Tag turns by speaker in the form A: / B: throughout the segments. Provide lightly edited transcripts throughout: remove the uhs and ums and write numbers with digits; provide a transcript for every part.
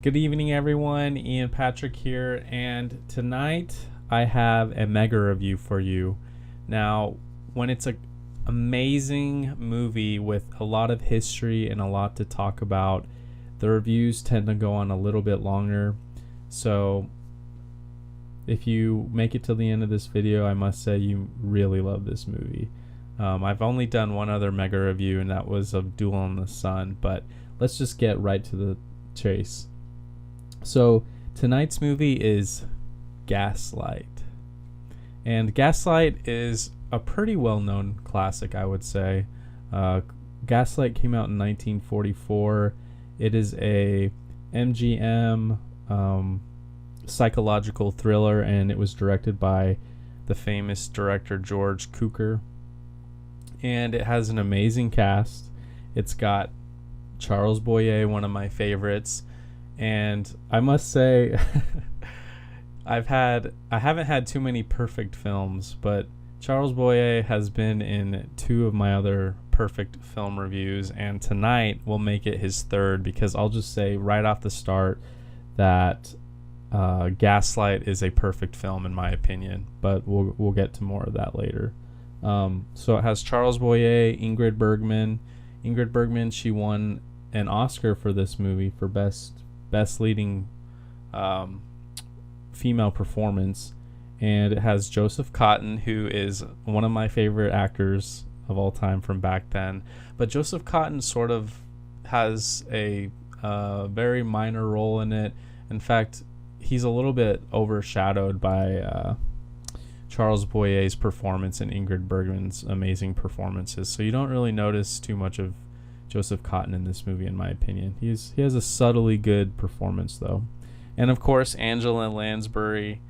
A: Good evening, everyone. Ian Patrick here, and tonight I have a mega review for you. Now, when it's an amazing movie with a lot of history and a lot to talk about, the reviews tend to go on a little bit longer. So, if you make it to the end of this video, I must say you really love this movie. I've only done one other mega review, and that was of Duel in the Sun, but let's just get right to the chase. So tonight's movie is Gaslight. And Gaslight is a pretty well-known classic, I would say. Gaslight came out in 1944. It is a MGM psychological thriller, and it was directed by the famous director George Cukor. And it has an amazing cast. It's got Charles Boyer, one of my favorites. And I must say, I haven't had too many perfect films, but Charles Boyer has been in two of my other perfect film reviews, and tonight will make it his third, because I'll just say right off the start that Gaslight is a perfect film in my opinion, but we'll get to more of that later. So it has Charles Boyer, Ingrid Bergman. Ingrid Bergman, she won an Oscar for this movie for best leading female performance, and it has Joseph Cotten, who is one of my favorite actors of all time from back then. But Joseph Cotten sort of has a very minor role in it. In fact, he's a little bit overshadowed by Charles Boyer's performance and Ingrid Bergman's amazing performances, so you don't really notice too much of Joseph Cotten in this movie, in my opinion. He has a subtly good performance, though. And of course, Angela Lansbury.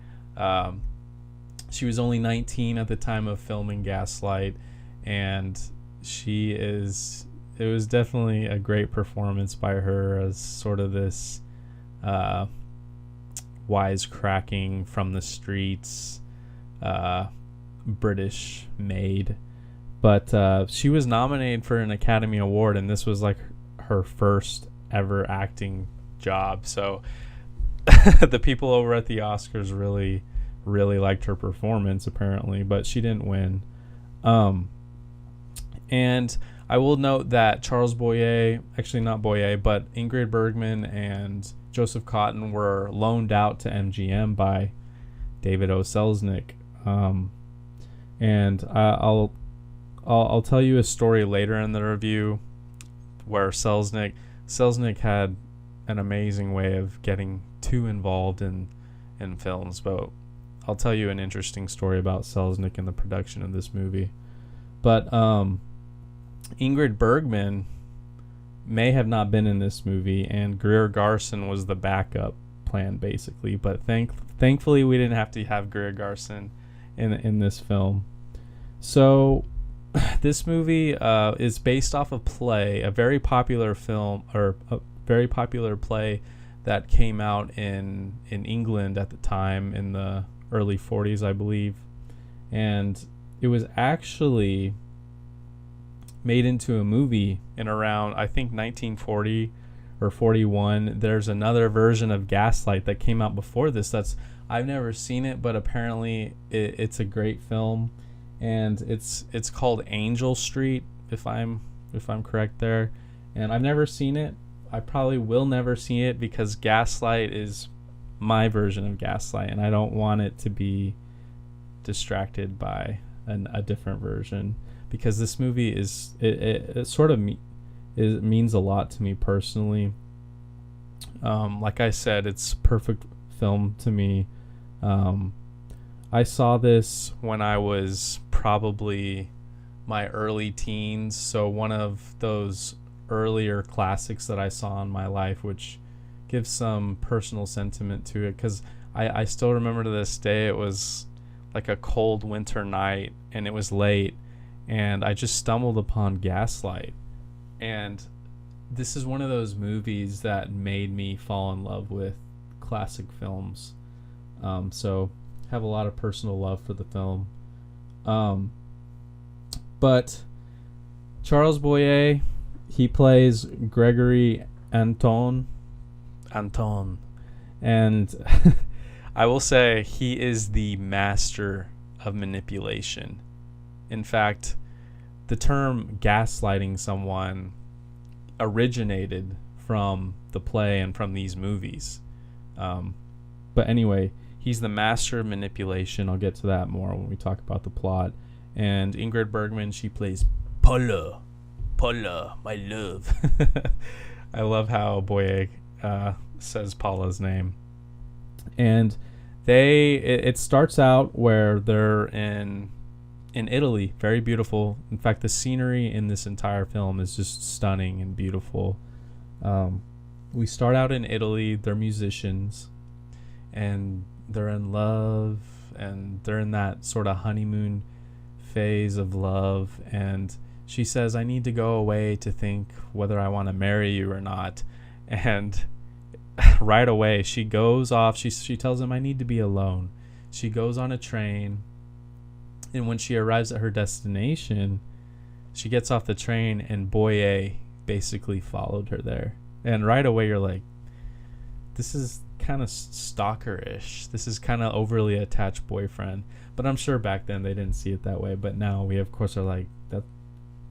A: She was only 19 at the time of filming Gaslight, and it was definitely a great performance by her as sort of this wisecracking from the streets British maid. But she was nominated for an Academy Award, and this was like her first ever acting job. So the people over at the Oscars really, really liked her performance, apparently, but she didn't win. And I will note that Charles Boyer, actually not Boyer, but Ingrid Bergman and Joseph Cotten were loaned out to MGM by David O. Selznick. And I'll tell you a story later in the review where Selznick had an amazing way of getting too involved in films, but I'll tell you an interesting story about Selznick and the production of this movie. But Ingrid Bergman may have not been in this movie, and Greer Garson was the backup plan, basically. But thankfully, we didn't have to have Greer Garson in this film. So this movie is based off a play, a very popular film, or a very popular play that came out in England at the time in the early 40s, I believe. And it was actually made into a movie in around, I think, 1940 or 41. There's another version of Gaslight that came out before this. I've never seen it, but apparently it's a great film. And it's called Angel Street, if I'm correct there. And I've never seen it. I probably will never see it because Gaslight is my version of Gaslight, and I don't want it to be distracted by a different version, because this movie it sort of means a lot to me personally. Like I said, it's perfect film to me. I saw this when I was probably my early teens, so one of those earlier classics that I saw in my life, which gives some personal sentiment to it, because I still remember to this day it was like a cold winter night and it was late, and I just stumbled upon Gaslight, and this is one of those movies that made me fall in love with classic films. So have a lot of personal love for the film. But Charles Boyer, he plays Gregory Anton. Anton. And I will say he is the master of manipulation. In fact, the term gaslighting someone originated from the play and from these movies. But anyway, he's the master of manipulation. I'll get to that more when we talk about the plot. And Ingrid Bergman, she plays Paula, my love. I love how Boye says Paula's name. And it starts out where they're in Italy. Very beautiful. In fact, the scenery in this entire film is just stunning and beautiful. We start out in Italy. They're musicians, and they're in love, and they're in that sort of honeymoon phase of love. And she says, I need to go away to think whether I want to marry you or not. And right away she goes off. She tells him, I need to be alone. She goes on a train, and when she arrives at her destination, she gets off the train, and Boye basically followed her there. And right away you're like, this is kind of stalker-ish. This is kind of overly attached boyfriend. But I'm sure back then they didn't see it that way. But now we, of course, are like, that.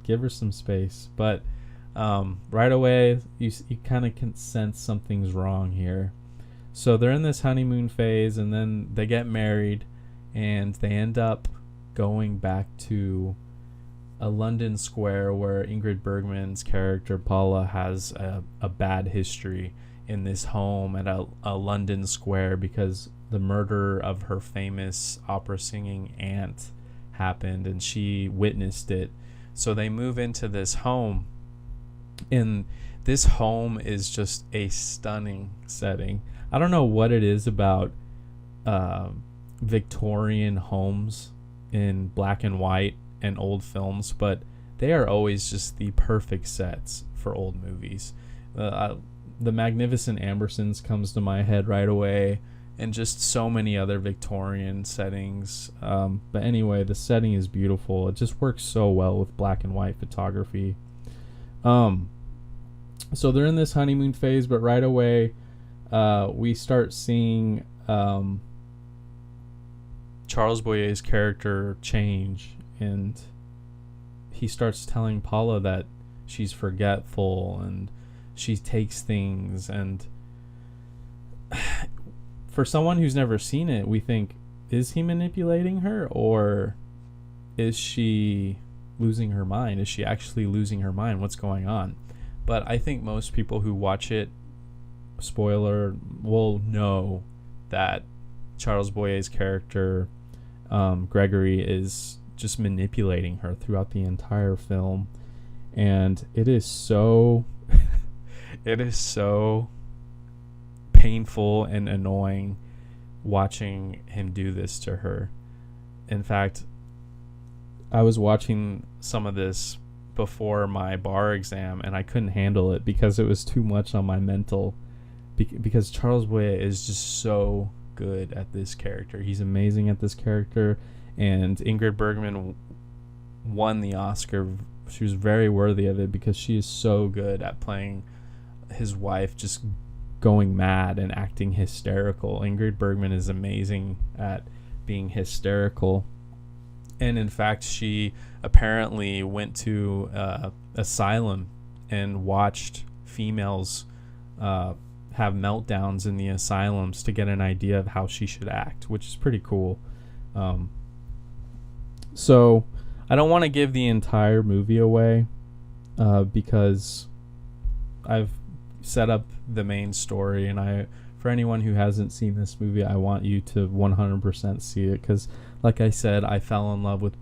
A: Give her some space. But right away, you kind of can sense something's wrong here. So they're in this honeymoon phase, and then they get married, and they end up going back to a London square where Ingrid Bergman's character Paula has a bad history in this home at a London square because the murder of her famous opera singing aunt happened, and she witnessed it. So they move into this home, and this home is just a stunning setting. I don't know what it is about Victorian homes in black and white and old films, but they are always just the perfect sets for old movies. The Magnificent Ambersons comes to my head right away, and just so many other Victorian settings. But anyway, the setting is beautiful. It just works so well with black and white photography. So they're in this honeymoon phase, but right away we start seeing Charles Boyer's character change, and he starts telling Paula that she's forgetful and she takes things, and for someone who's never seen it, we think, is he manipulating her, or is she losing her mind? Is she actually losing her mind? What's going on? But I think most people who watch it, spoiler, will know that Charles Boyer's character, Gregory, is just manipulating her throughout the entire film. And it is so it is so painful and annoying watching him do this to her. In fact, I was watching some of this before my bar exam, and I couldn't handle it because it was too much on my mental. Because Charles Boyer is just so good at this character. He's amazing at this character, and Ingrid Bergman won the Oscar. She was very worthy of it because she is so good at playing his wife just going mad and acting hysterical. Ingrid Bergman is amazing at being hysterical. And in fact, she apparently went to asylum and watched females have meltdowns in the asylums to get an idea of how she should act, which is pretty cool. So I don't want to give the entire movie away because I've set up the main story, and for anyone who hasn't seen this movie, I want you to 100% see it, because like I said, I fell in love with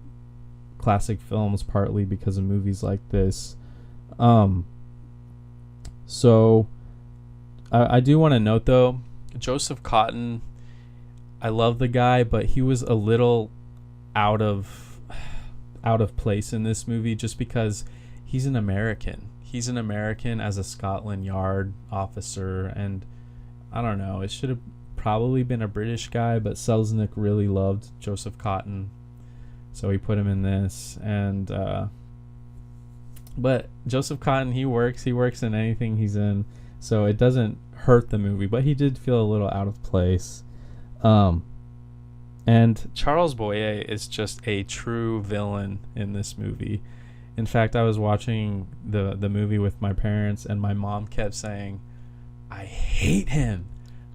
A: classic films partly because of movies like this. So I do want to note, though, Joseph Cotten, I love the guy, but he was a little out of place in this movie just because he's an American. He's an American as a Scotland Yard officer, and I don't know, it should have probably been a British guy, but Selznick really loved Joseph Cotten, so he put him in this. And but Joseph Cotten, he works in anything he's in, so it doesn't hurt the movie, but he did feel a little out of place. And Charles Boyer is just a true villain in this movie. In fact, I was watching the movie with my parents, and my mom kept saying, I hate him.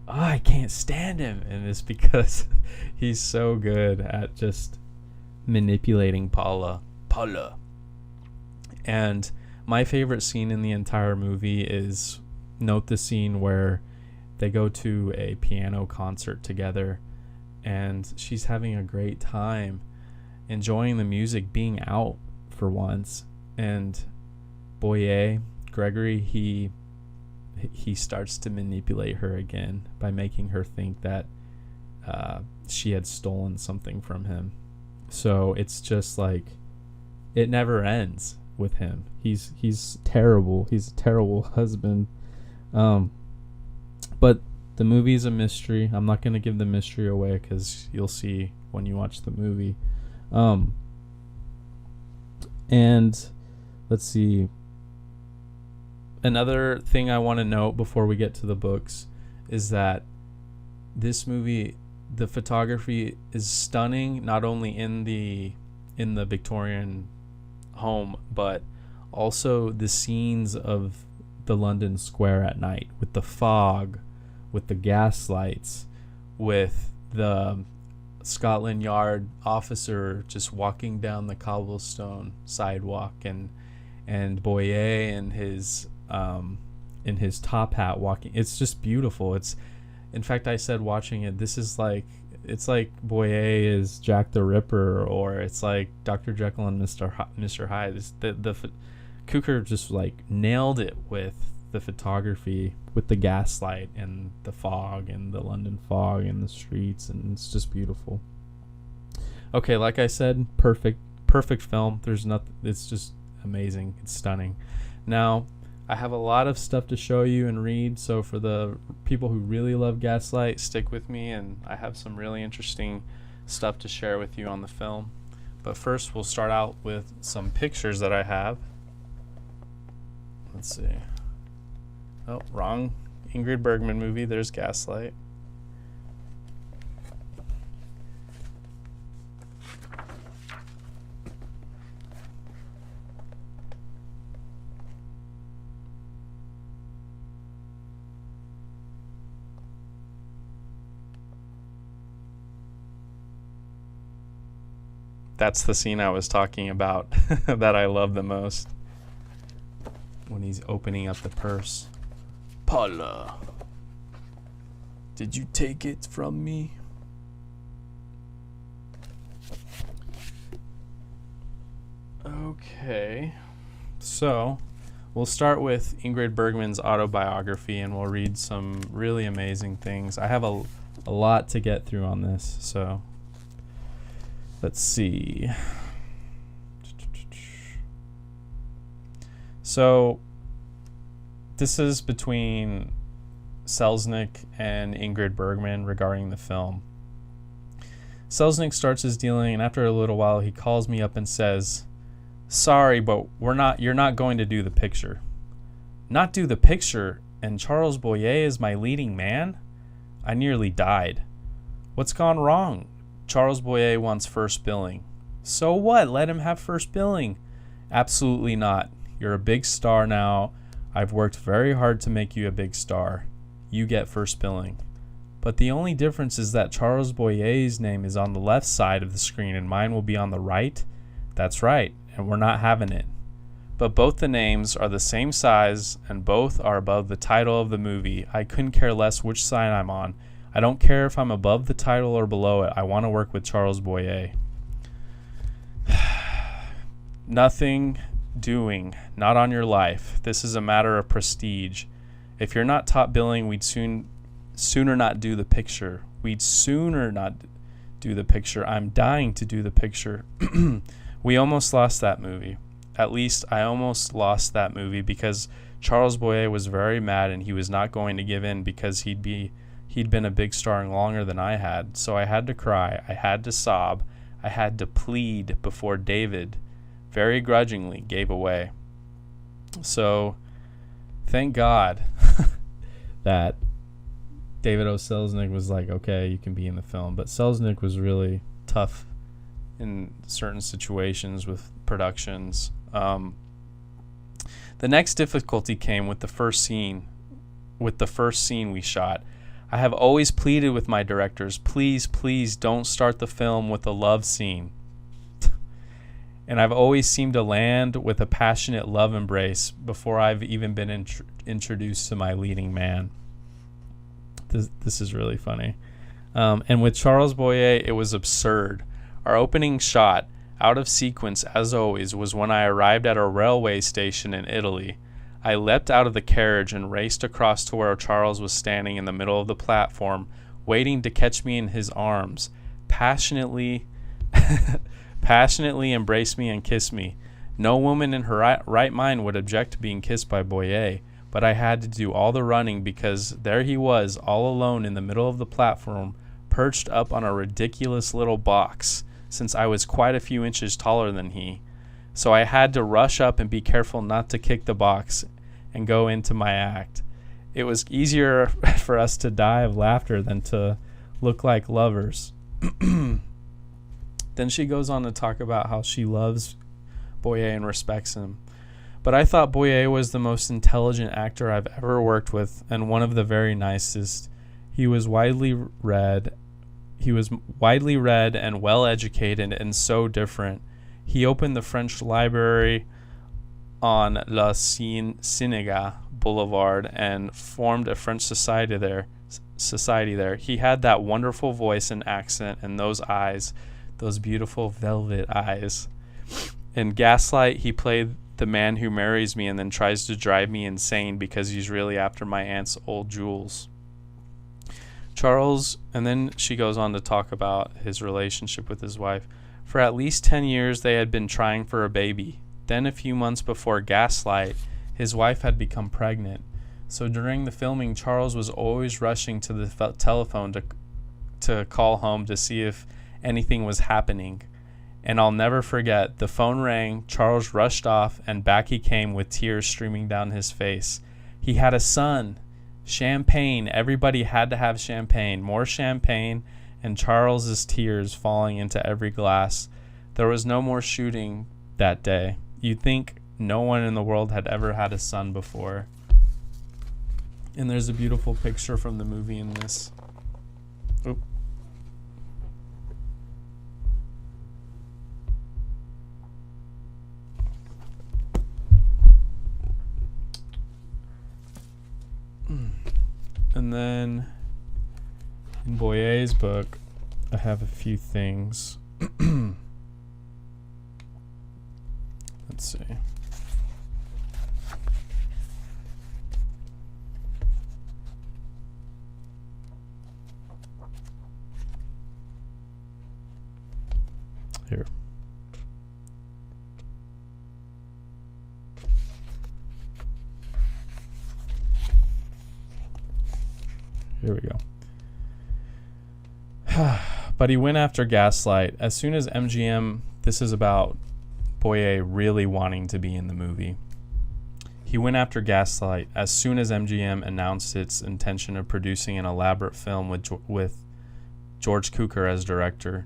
A: Oh, I can't stand him. And it's because he's so good at just manipulating Paula. And my favorite scene in the entire movie is, note the scene where they go to a piano concert together, and she's having a great time enjoying the music, being out for once. And Boyer, Gregory, he starts to manipulate her again by making her think that she had stolen something from him. So it's just like, it never ends with him. He's terrible. He's a terrible husband. But the movie's a mystery. I'm not going to give the mystery away because you'll see when you watch the movie. And let's see. Another thing I want to note before we get to the books is that this movie, the photography is stunning, not only in the Victorian home, but also the scenes of the London Square at night, with the fog, with the gas lights, with the Scotland Yard officer just walking down the cobblestone sidewalk, and Boyer in his top hat walking. It's just beautiful. In fact, I said watching it, it's like Boyer is Jack the Ripper, or it's like Dr. Jekyll and Mr. Hyde. The Cukor just like nailed it with the photography, with the gaslight and the fog and the London fog and the streets, and it's just beautiful. Okay, like I said, perfect film. There's nothing. It's just amazing. It's stunning. Now, I have a lot of stuff to show you and read, so for the people who really love Gaslight, stick with me, and I have some really interesting stuff to share with you on the film. But first, we'll start out with some pictures that I have. Let's see. Oh, wrong. Ingrid Bergman movie. There's Gaslight. That's the scene I was talking about that I love the most. When he's opening up the purse. Paula, did you take it from me? Okay. So, we'll start with Ingrid Bergman's autobiography, and we'll read some really amazing things. I have a lot to get through on this, so let's see. So, this is between Selznick and Ingrid Bergman regarding the film. Selznick starts his dealing, and after a little while, he calls me up and says, "Sorry, but you're not going to do the picture." Not do the picture, and Charles Boyer is my leading man? I nearly died. What's gone wrong? Charles Boyer wants first billing. So what? Let him have first billing. Absolutely not. You're a big star now. I've worked very hard to make you a big star. You get first billing. But the only difference is that Charles Boyer's name is on the left side of the screen and mine will be on the right. That's right, and we're not having it. But both the names are the same size and both are above the title of the movie. I couldn't care less which side I'm on. I don't care if I'm above the title or below it. I want to work with Charles Boyer. Nothing doing. Not on your life. This is a matter of prestige. If you're not top billing, we'd sooner not do the picture. We'd sooner not do the picture. I'm dying to do the picture. We almost lost that movie. At least I almost lost that movie because Charles Boyer was very mad and he was not going to give in because he'd been a big star longer than I had. So I had to cry. I had to sob. I had to plead before David very grudgingly gave away. So thank God that David O. Selznick was like, okay, you can be in the film. But Selznick was really tough in certain situations with productions. The next difficulty came with the first scene we shot. I have always pleaded with my directors, please, please don't start the film with a love scene. And I've always seemed to land with a passionate love embrace before I've even been introduced to my leading man. This is really funny. And with Charles Boyer, it was absurd. Our opening shot, out of sequence as always, was when I arrived at a railway station in Italy. I leapt out of the carriage and raced across to where Charles was standing in the middle of the platform, waiting to catch me in his arms, passionately embrace me and kiss me. No woman in her right mind would object to being kissed by Boyer, but I had to do all the running because there he was, all alone in the middle of the platform, perched up on a ridiculous little box, since I was quite a few inches taller than he. So I had to rush up and be careful not to kick the box and go into my act. It was easier for us to die of laughter than to look like lovers. Then she goes on to talk about how she loves Boyer and respects him. But I thought Boyer was the most intelligent actor I've ever worked with and one of the very nicest. He was widely read and well educated and so different. He opened the French Library on La Cinéga Boulevard and formed a French society there. He had that wonderful voice and accent and those eyes, those beautiful velvet eyes. In Gaslight, he played the man who marries me and then tries to drive me insane because he's really after my aunt's old jewels. Charles, and then she goes on to talk about his relationship with his wife. For at least 10 years, they had been trying for a baby. Then a few months before Gaslight, his wife had become pregnant. So during the filming, Charles was always rushing to the telephone to call home to see if anything was happening. And I'll never forget, the phone rang, Charles rushed off, and back he came with tears streaming down his face. He had a son. Champagne. Everybody had to have champagne. More champagne, and Charles's tears falling into every glass. There was no more shooting that day. You'd think no one in the world had ever had a son before. And there's a beautiful picture from the movie in this. Oop. And then in Boyer's book, I have a few things. Let's see. Here. Here we go. But he went after Gaslight. As soon as MGM, this is about Boyer really wanting to be in the movie. He went after Gaslight as soon as MGM announced its intention of producing an elaborate film with George Cukor as director.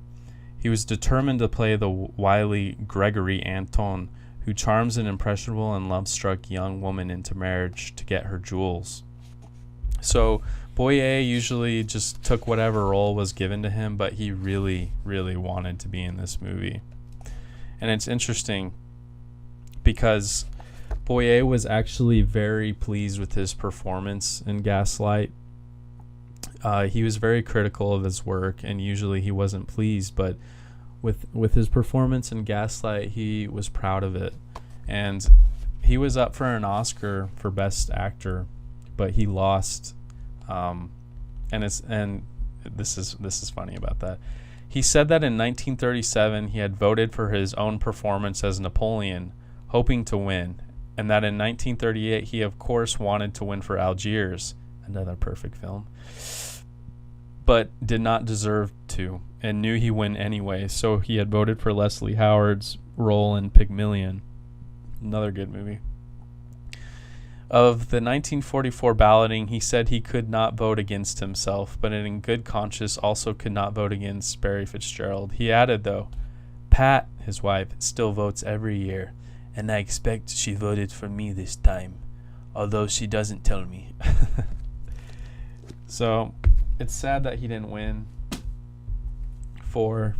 A: He was determined to play the wily Gregory Anton, who charms an impressionable and love-struck young woman into marriage to get her jewels. So Boyer usually just took whatever role was given to him, but he really, really wanted to be in this movie. And it's interesting because Boyer was actually very pleased with his performance in Gaslight. He was very critical of his work, and usually he wasn't pleased, but with his performance in Gaslight, he was proud of it. And he was up for an Oscar for Best Actor, but he lost. And this is funny about that. He said that in 1937 he had voted for his own performance as Napoleon, hoping to win, and that in 1938 he of course wanted to win for Algiers, another perfect film, but did not deserve to, and knew he'd win anyway, so he had voted for Leslie Howard's role in Pygmalion, another good movie. Of the 1944 balloting, he said he could not vote against himself, but in good conscience also could not vote against Barry Fitzgerald. He added, though, Pat, his wife, still votes every year, and I expect she voted for me this time, although she doesn't tell me. So, it's sad that he didn't win for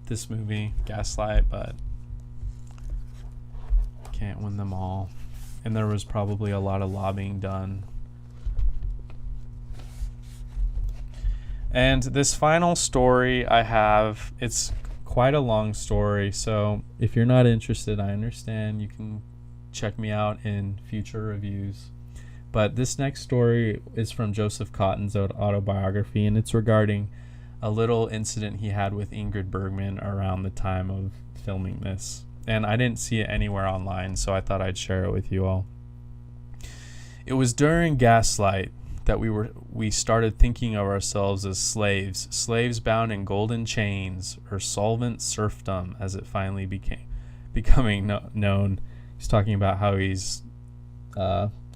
A: this movie, Gaslight, but can't win them all. And there was probably a lot of lobbying done. And this final story I have, it's quite a long story, so if you're not interested, I understand. You can check me out in future reviews. But this next story is from Joseph Cotten's autobiography, and it's regarding a little incident he had with Ingrid Bergman around the time of filming this. And I didn't see it anywhere online, so I thought I'd share it with you all. It was during Gaslight that we started thinking of ourselves as slaves bound in golden chains, or solvent serfdom, as it finally becoming known. He's talking about how he's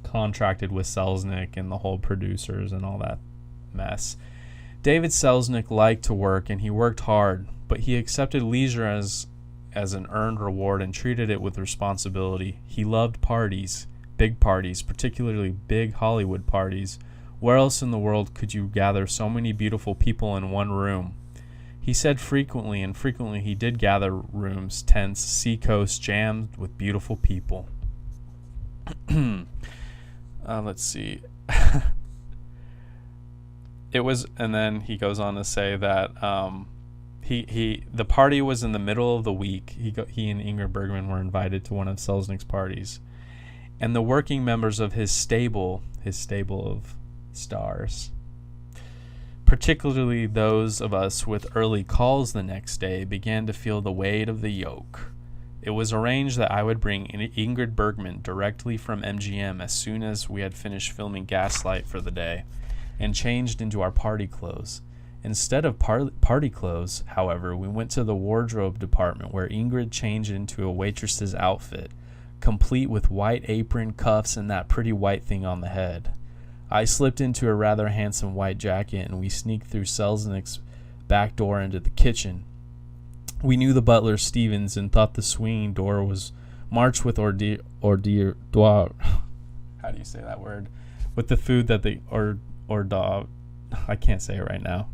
A: contracted with Selznick and the whole producers and all that mess. David Selznick liked to work, and he worked hard, but he accepted leisure as an earned reward and treated it with responsibility. He loved parties, big parties, particularly big Hollywood parties. Where else in the world could you gather so many beautiful people in one room? He said frequently he did gather rooms, tents, seacoasts jammed with beautiful people. Let's see. It was, and then he goes on to say that the party was in the middle of the week. He and Ingrid Bergman were invited to one of Selznick's parties, and the working members of his stable of stars, particularly those of us with early calls the next day, began to feel the weight of the yoke. It was arranged that I would bring Ingrid Bergman directly from MGM as soon as we had finished filming Gaslight for the day, and changed into our party clothes. Instead of party clothes, however, we went to the wardrobe department, where Ingrid changed into a waitress's outfit, complete with white apron, cuffs, and that pretty white thing on the head. I slipped into a rather handsome white jacket, and we sneaked through Selznick's back door into the kitchen. We knew the butler, Stevens, and thought the swinging door was marked with hors d'oeuvre. How do you say that word? With the food that the hors d'oeuvre. I can't say it right now.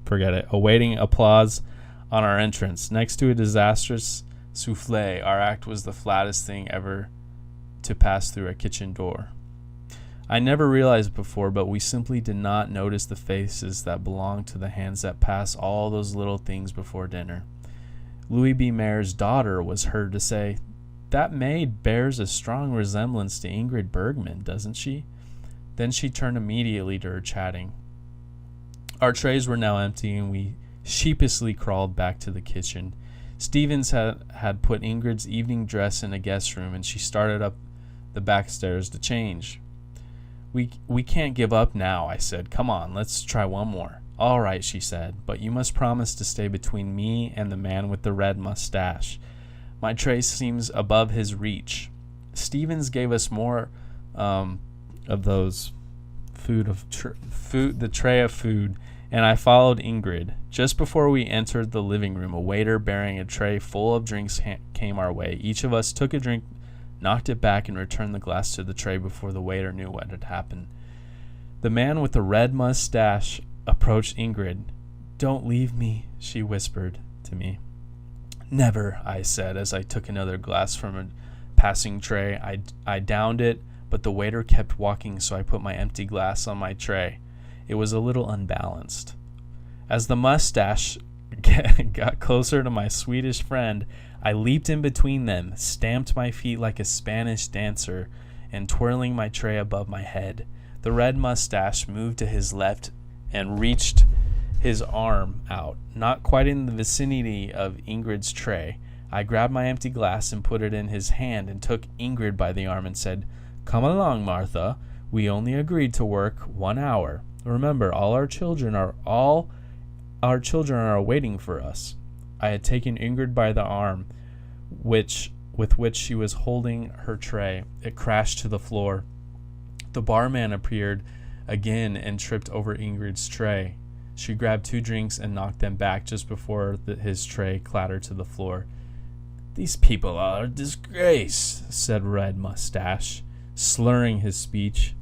A: Forget it. Awaiting applause on our entrance. Next to a disastrous souffle, our act was the flattest thing ever to pass through a kitchen door. I never realized before, but we simply did not notice the faces that belonged to the hands that pass all those little things before dinner. Louis B. Mayer's daughter was heard to say, "That maid bears a strong resemblance to Ingrid Bergman, doesn't she?" Then she turned immediately to her chatting. Our trays were now empty, and we sheepishly crawled back to the kitchen. Stevens had put Ingrid's evening dress in a guest room, and she started up the back stairs to change. We can't give up now," I said. "Come on, let's try one more." "All right," she said, "but you must promise to stay between me and the man with the red mustache. My tray seems above his reach." Stevens gave us more of those the tray of food, and I followed Ingrid. Just before we entered the living room, a waiter bearing a tray full of drinks came our way. Each of us took a drink, knocked it back, and returned the glass to the tray before the waiter knew what had happened. The man with the red mustache approached Ingrid. "Don't leave me," she whispered to me. "Never," I said as I took another glass from a passing tray. I downed it, but the waiter kept walking, so I put my empty glass on my tray. It was a little unbalanced. As the mustache got closer to my Swedish friend, I leaped in between them, stamped my feet like a Spanish dancer, and twirling my tray above my head. The red mustache moved to his left and reached his arm out, not quite in the vicinity of Ingrid's tray. I grabbed my empty glass and put it in his hand, and took Ingrid by the arm and said, "Come along, Martha. We only agreed to work 1 hour. Remember, all our children are waiting for us." I had taken Ingrid by the arm, which with which she was holding her tray. It crashed to the floor. The barman appeared again and tripped over Ingrid's tray. She grabbed 2 drinks and knocked them back just before his tray clattered to the floor. "These people are a disgrace," said Red Mustache, slurring his speech.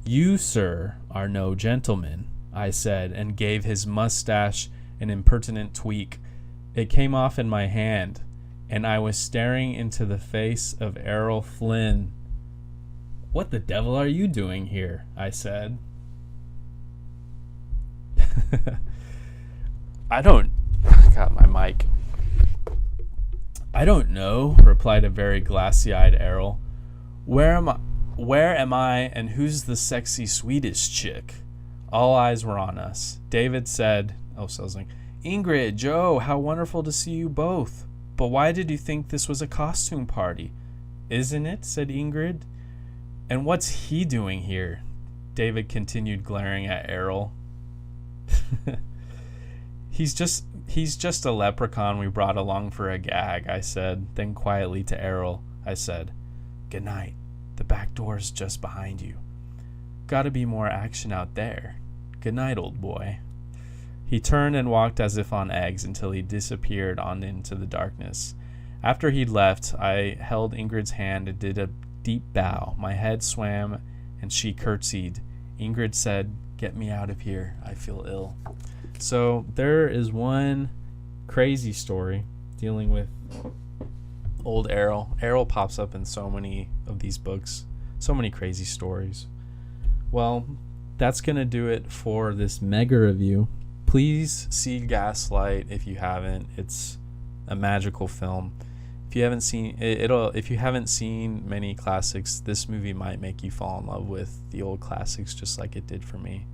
A: "You, sir, are no gentleman," I said, and gave his mustache an impertinent tweak. It came off in my hand, and I was staring into the face of Errol Flynn. "What the devil are you doing here?" I said. I got my mic. "I don't know," replied a very glassy-eyed Errol. Where am I, and who's the sexy Swedish chick?" All eyes were on us. David said, "Ingrid, Joe, how wonderful to see you both. But why did you think this was a costume party?" "Isn't it?" said Ingrid. "And what's he doing here?" David continued, glaring at Errol. He's just a leprechaun we brought along for a gag," I said. Then quietly to Errol, I said, "Good night. The back door's just behind you. Gotta be more action out there. Good night, old boy." He turned and walked as if on eggs until he disappeared on into the darkness. After he'd left, I held Ingrid's hand and did a deep bow. My head swam and she curtsied. Ingrid said, "Get me out of here. I feel ill." So there is one crazy story dealing with old Errol. Errol pops up in so many of these books. So many crazy stories. Well, that's going to do it for this mega review. Please see Gaslight if you haven't. It's a magical film. If you haven't seen if you haven't seen many classics, this movie might make you fall in love with the old classics just like it did for me.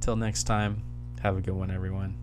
A: Till next time, have a good one, everyone.